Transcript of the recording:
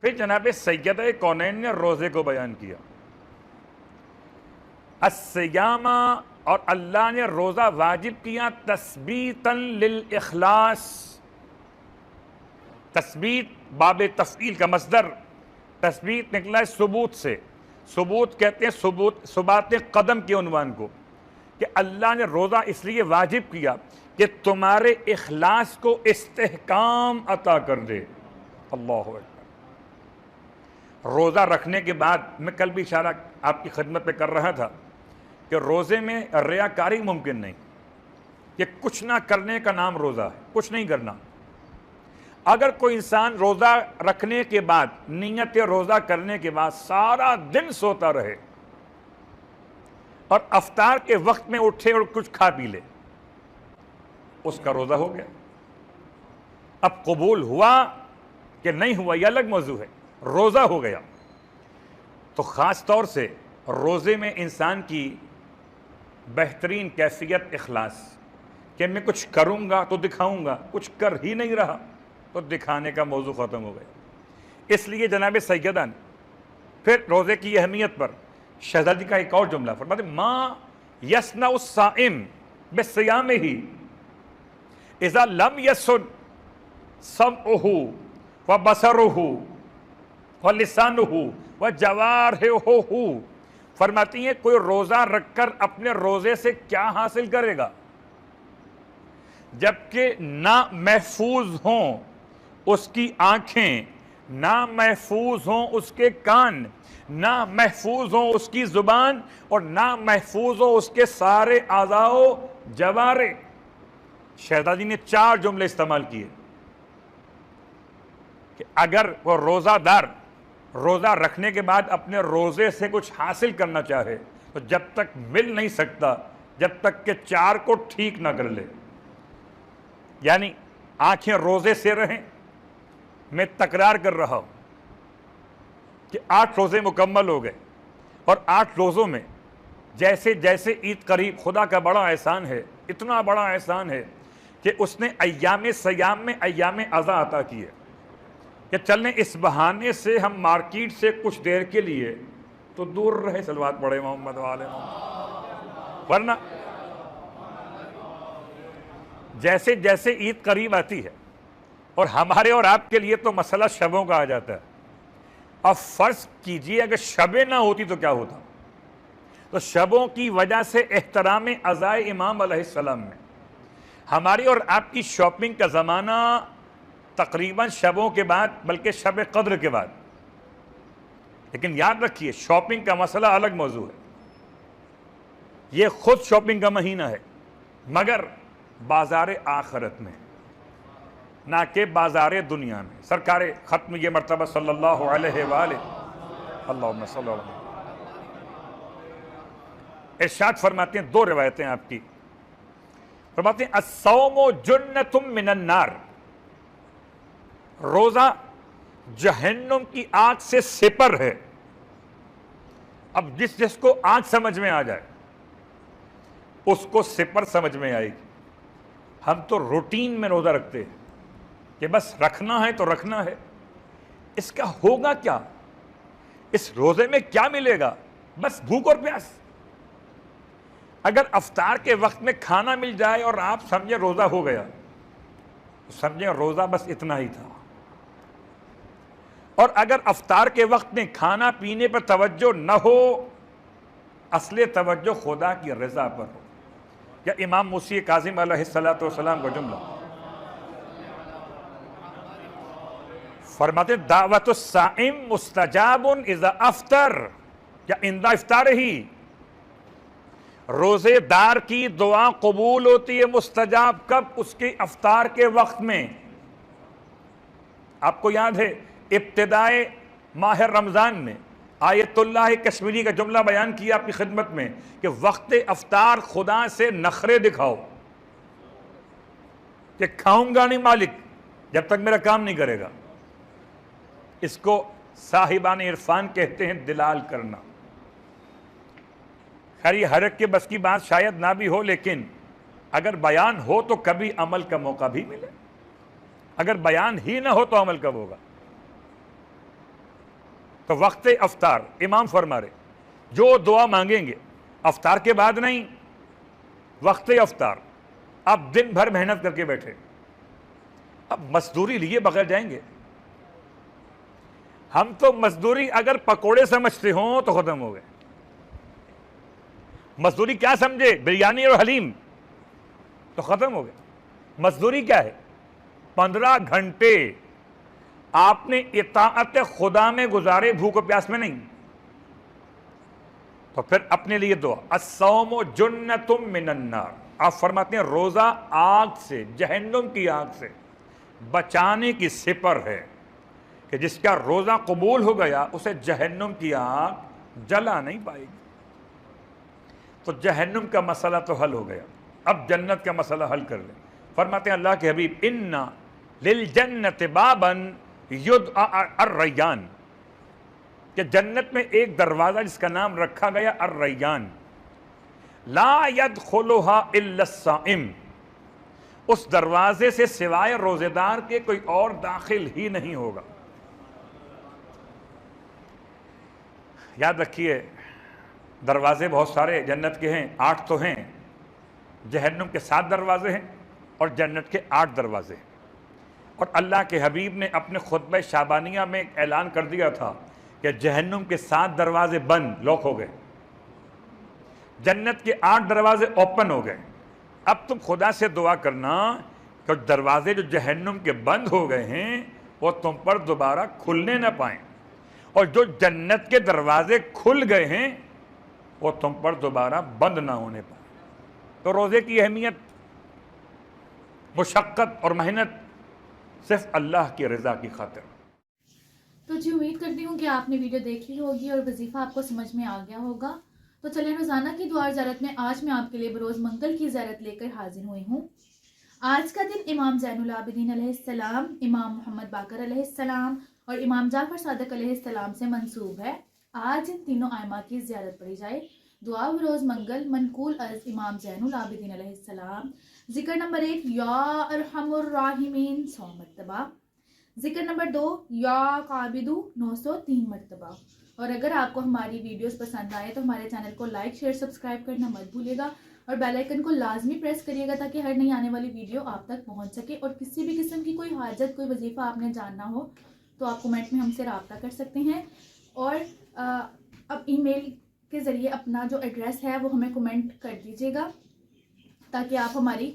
پھر جناب سیدہ کونین نے روزے کو بیان کیا، الصیام، اور اللہ نے روزہ واجب کیا تثبیتا للاخلاص۔ تثبیت باب تفعیل کا مصدر، تثبیت نکلا ہے ثبوت سے۔ ثبوت کہتے ہیں ثبات قدم کے عنوان کو، کہ اللہ نے روزہ اس لیے واجب کیا کہ تمہارے اخلاص کو استحکام عطا کر دے۔ اللہ اکبر۔ روزہ رکھنے کے بعد، میں کل بھی اشارہ آپ کی خدمت پہ کر رہا تھا کہ روزے میں ریاکاری ممکن نہیں، کہ کچھ نہ کرنے کا نام روزہ ہے، کچھ نہیں کرنا۔ اگر کوئی انسان روزہ رکھنے کے بعد، نیت روزہ کرنے کے بعد سارا دن سوتا رہے اور افطار کے وقت میں اٹھے اور کچھ کھا پی لے، اس کا روزہ ہو گیا۔ اب قبول ہوا کہ نہیں ہوا یہ الگ موضوع ہے، روزہ ہو گیا۔ تو خاص طور سے روزے میں انسان کی بہترین کیفیت اخلاص، کہ میں کچھ کروں گا تو دکھاؤں گا، کچھ کر ہی نہیں رہا تو دکھانے کا موضوع ختم ہو گیا۔ اس لیے جناب سیدہ نے پھر روزے کی اہمیت پر شہزادی کا ایک اور جملہ فرماتے ہیں، ما یصنع الصائم بصیامہ اذا لم یسن سمعہ وبصرہ ولسانہ وجوارحہ۔ فرماتی ہیں کوئی روزہ رکھ کر اپنے روزے سے کیا حاصل کرے گا جبکہ نہ محفوظ ہوں اس کی آنکھیں، نہ محفوظ ہوں اس کے کان، نہ محفوظ ہوں اس کی زبان، اور نہ محفوظ ہوں اس کے سارے اعضاء و جوارح۔ شہزادی نے 4 جملے استعمال کیے کہ اگر وہ روزہ دار روزہ رکھنے کے بعد اپنے روزے سے کچھ حاصل کرنا چاہے تو جب تک مل نہیں سکتا جب تک کہ 4 کو ٹھیک نہ کر لے۔ یعنی آنکھیں روزے سے رہیں۔ میں تکرار کر رہا ہوں کہ 8 روزے مکمل ہو گئے، اور 8 روزوں میں جیسے جیسے عید قریب، خدا کا بڑا احسان ہے، اتنا بڑا احسان ہے کہ اس نے ایام سیام میں ایام عزا عطا کیے، کہ چلیں اس بہانے سے ہم مارکیٹ سے کچھ دیر کے لیے تو دور رہے، صلوات پڑھے محمد والے محمد۔ ورنہ جیسے جیسے عید قریب آتی ہے، اور ہمارے اور آپ کے لیے تو مسئلہ شبوں کا آ جاتا ہے۔ اب فرض کیجئے اگر شبیں نہ ہوتی تو کیا ہوتا؟ تو شبوں کی وجہ سے احترام عزائے امام علیہ السلام میں ہماری اور آپ کی شاپنگ کا زمانہ تقریباً شبوں کے بعد، بلکہ شب قدر کے بعد۔ لیکن یاد رکھیے شاپنگ کا مسئلہ الگ موضوع ہے، یہ خود شاپنگ کا مہینہ ہے، مگر بازار آخرت میں، نہ کہ بازار دنیا میں۔ سرکار ختم یہ مرتبہ صلی اللہ علیہ وآلہ اللہم صلی اللہ علیہ ارشاد فرماتے ہیں، 2 روایتیں آپ کی، فرماتے ہیں الصوم جنۃ من النار، روزہ جہنم کی آگ سے سپر ہے۔ اب جس کو آگ سمجھ میں آ جائے اس کو سپر سمجھ میں آئے گی۔ ہم تو روٹین میں روزہ رکھتے ہیں کہ بس رکھنا ہے تو رکھنا ہے، اس کا ہوگا کیا، اس روزے میں کیا ملے گا، بس بھوک اور پیاس۔ اگر افطار کے وقت میں کھانا مل جائے اور آپ سمجھے روزہ ہو گیا، تو سمجھے روزہ بس اتنا ہی تھا۔ اور اگر افطار کے وقت میں کھانا پینے پر توجہ نہ ہو، اصل توجہ خدا کی رضا پر ہو، یا امام موسی کاظم علیہ السلام کا جملہ فرماتے دعوت الصائم مستجاب اذا افطر، یا عند افطارہ، روزے دار کی دعا قبول ہوتی ہے مستجاب کب؟ اس کے افطار کے وقت میں۔ آپ کو یاد ہے ابتدائے ماہ رمضان میں آیت اللہ کشمیری کا جملہ بیان کیا آپ کی خدمت میں کہ وقت افطار خدا سے نخرے دکھاؤ، کہ کھاؤں گا نہیں مالک جب تک میرا کام نہیں کرے گا۔ اس کو صاحبان عرفان کہتے ہیں دلال کرنا۔ خیر یہ ہر ایک کے بس کی بات شاید نہ بھی ہو، لیکن اگر بیان ہو تو کبھی عمل کا موقع بھی ملے، اگر بیان ہی نہ ہو تو عمل کب ہوگا؟ تو وقت افطار امام فرما رہے جو دعا مانگیں گے افطار کے بعد نہیں، وقت افطار. آپ دن بھر محنت کر کے بیٹھے، اب مزدوری لیے بغیر جائیں گے. ہم تو مزدوری اگر پکوڑے سمجھتے ہوں تو ختم ہو گئے. مزدوری کیا سمجھے؟ بریانی اور حلیم، تو ختم ہو گئے. مزدوری کیا ہے؟ 15 گھنٹے آپ نے اطاعت خدا میں گزارے، بھوک و پیاس میں نہیں. تو پھر اپنے لیے دعا، الصوم جنۃ من النار. آپ فرماتے ہیں روزہ آگ سے، جہنم کی آگ سے بچانے کی سپر ہے، کہ جس کا روزہ قبول ہو گیا اسے جہنم کی آگ جلا نہیں پائے گی. تو جہنم کا مسئلہ تو حل ہو گیا، اب جنت کا مسئلہ حل کر لیں. فرماتے ہیں اللہ کے حبیب ان للجنت بابا یدعى الریان، کہ جنت میں ایک دروازہ جس کا نام رکھا گیا الریان، لا يدخلها الا الصائم، اس دروازے سے سوائے روزے دار کے کوئی اور داخل ہی نہیں ہوگا. یاد رکھیے دروازے بہت سارے جنت کے ہیں، 8 تو ہیں. جہنم کے 7 دروازے ہیں اور جنت کے 8 دروازے ہیں. اور اللہ کے حبیب نے اپنے خطبہ شعبانیہ میں ایک اعلان کر دیا تھا کہ جہنم کے 7 دروازے بند، لاک ہو گئے، جنت کے 8 دروازے اوپن ہو گئے. اب تم خدا سے دعا کرنا کہ دروازے جو جہنم کے بند ہو گئے ہیں وہ تم پر دوبارہ کھلنے نہ پائیں، اور جو جنت کے دروازے کھل گئے ہیں وہ تم پر دوبارہ بند نہ ہونے پائیں. تو روزے کی اہمیت، مشقت اور محنت صرف اللہ کی رضا کی خاطر. تو جی امید کرتی ہوں کہ آپ نے ویڈیو دیکھ لی ہوگی اور وظیفہ آپ کو سمجھ میں آ گیا ہوگا. تو چلیں روزانہ کی دعا اور زیارت میں آج میں آپ کے لیے بروز منگل کی زیارت لے کر حاضر ہوئی ہوں. آج کا دن امام زین العابدین علیہ السلام، امام محمد باقر علیہ السلام اور امام جعفر صادق علیہ السلام سے منسوب ہے. آج ان تینوں ائمہ کی زیارت پڑھی جائے. دعا بروز منگل منقول از امام زین العابدین علیہ السلام. ذکر نمبر 1 یا ارحم الراحمین 100 مرتبہ. ذکر نمبر 2 یا قابدو 903 مرتبہ. اور اگر آپ کو ہماری ویڈیوز پسند آئے تو ہمارے چینل کو لائک شیئر سبسکرائب کرنا مت بھولیے گا اور بیل آئیکن کو لازمی پریس کریے گا تاکہ ہر نئی آنے والی ویڈیو آپ تک پہنچ سکے. اور کسی بھی قسم کی کوئی حاجت، کوئی وظیفہ آپ نے جاننا ہو تو آپ کومنٹ میں ہم سے رابطہ کر سکتے ہیں. اور اب ای میل کے ذریعے اپنا جو ایڈریس ہے وہ ہمیں کومنٹ کر دیجیے گا تاکہ آپ ہماری